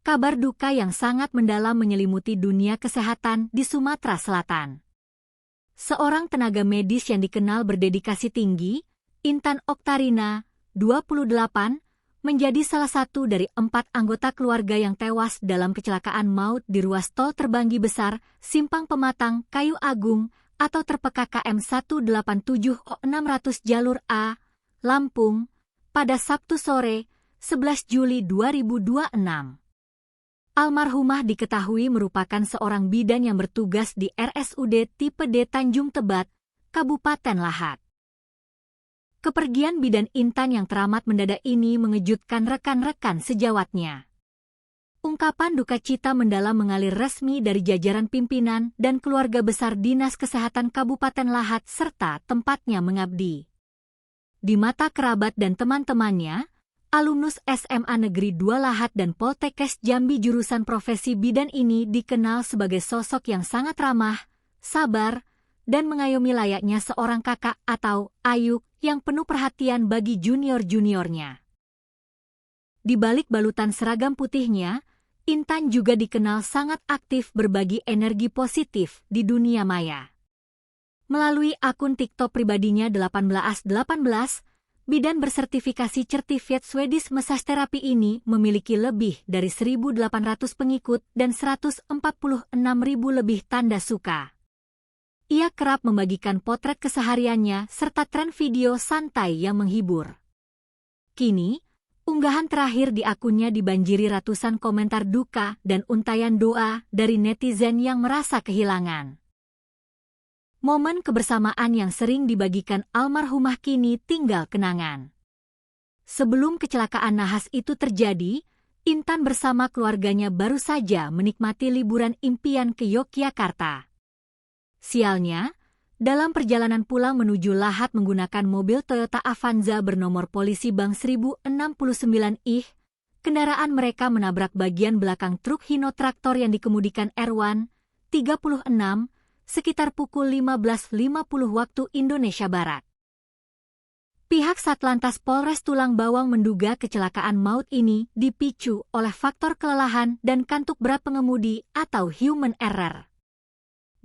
Kabar duka yang sangat mendalam menyelimuti dunia kesehatan di Sumatera Selatan. Seorang tenaga medis yang dikenal berdedikasi tinggi, Intan Oktarina, 28, menjadi salah satu dari 4 anggota keluarga yang tewas dalam kecelakaan maut di ruas tol Terbanggi Besar, Simpang Pematang, Kayu Agung, atau terpeka KM 187 600 jalur A, Lampung, pada Sabtu sore, 11 Juli 2026. Almarhumah diketahui merupakan seorang bidan yang bertugas di RSUD Tipe D Tanjung Tebat, Kabupaten Lahat. Kepergian bidan Intan yang teramat mendadak ini mengejutkan rekan-rekan sejawatnya. Ungkapan duka cita mendalam mengalir resmi dari jajaran pimpinan dan keluarga besar Dinas Kesehatan Kabupaten Lahat serta tempatnya mengabdi. Di mata kerabat dan teman-temannya, alumnus SMA Negeri 2 Lahat dan Poltekkes Jambi jurusan profesi bidan ini dikenal sebagai sosok yang sangat ramah, sabar, dan mengayomi layaknya seorang kakak atau ayuk yang penuh perhatian bagi junior-juniornya. Di balik balutan seragam putihnya, Intan juga dikenal sangat aktif berbagi energi positif di dunia maya. Melalui akun TikTok pribadinya 1818, bidan bersertifikasi certifikat Swedish Massage Therapy ini memiliki lebih dari 1.800 pengikut dan 146.000 lebih tanda suka. Ia kerap membagikan potret kesehariannya serta tren video santai yang menghibur. Kini, unggahan terakhir di akunnya dibanjiri ratusan komentar duka dan untayan doa dari netizen yang merasa kehilangan. Momen kebersamaan yang sering dibagikan almarhumah kini tinggal kenangan. Sebelum kecelakaan nahas itu terjadi, Intan bersama keluarganya baru saja menikmati liburan impian ke Yogyakarta. Sialnya, dalam perjalanan pulang menuju Lahat menggunakan mobil Toyota Avanza bernomor polisi Bang 1069 kendaraan mereka menabrak bagian belakang truk Hino traktor yang dikemudikan Erwan, 36, sekitar pukul 15.50 waktu Indonesia Barat. Pihak Satlantas Polres Tulang Bawang menduga kecelakaan maut ini dipicu oleh faktor kelelahan dan kantuk berat pengemudi atau human error.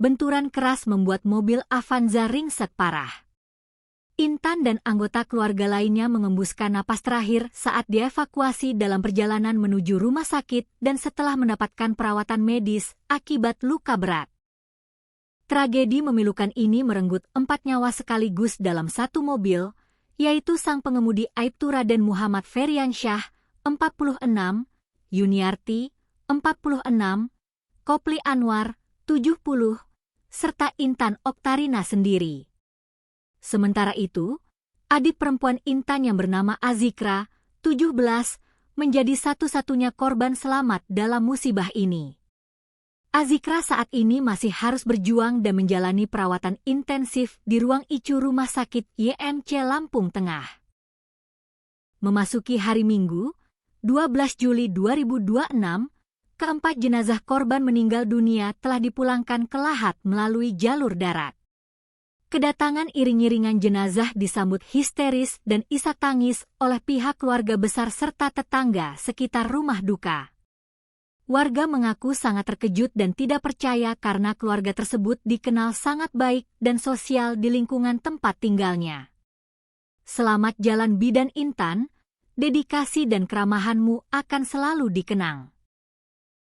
Benturan keras membuat mobil Avanza ringsek parah. Intan dan anggota keluarga lainnya mengembuskan napas terakhir saat dievakuasi dalam perjalanan menuju rumah sakit dan setelah mendapatkan perawatan medis akibat luka berat. Tragedi memilukan ini merenggut 4 nyawa sekaligus dalam satu mobil, yaitu sang pengemudi Aibtu Raden Muhammad Feriansyah, 46, Yuniarti, 46, Kopli Anwar, 70, serta Intan Oktarina sendiri. Sementara itu, adik perempuan Intan yang bernama Azikra, 17, menjadi satu-satunya korban selamat dalam musibah ini. Azikra saat ini masih harus berjuang dan menjalani perawatan intensif di ruang ICU Rumah Sakit YMC Lampung Tengah. Memasuki hari Minggu, 12 Juli 2026, keempat jenazah korban meninggal dunia telah dipulangkan ke Lahat melalui jalur darat. Kedatangan iring-iringan jenazah disambut histeris dan isak tangis oleh pihak keluarga besar serta tetangga sekitar rumah duka. Warga mengaku sangat terkejut dan tidak percaya karena keluarga tersebut dikenal sangat baik dan sosial di lingkungan tempat tinggalnya. Selamat jalan bidan Intan, dedikasi dan keramahanmu akan selalu dikenang.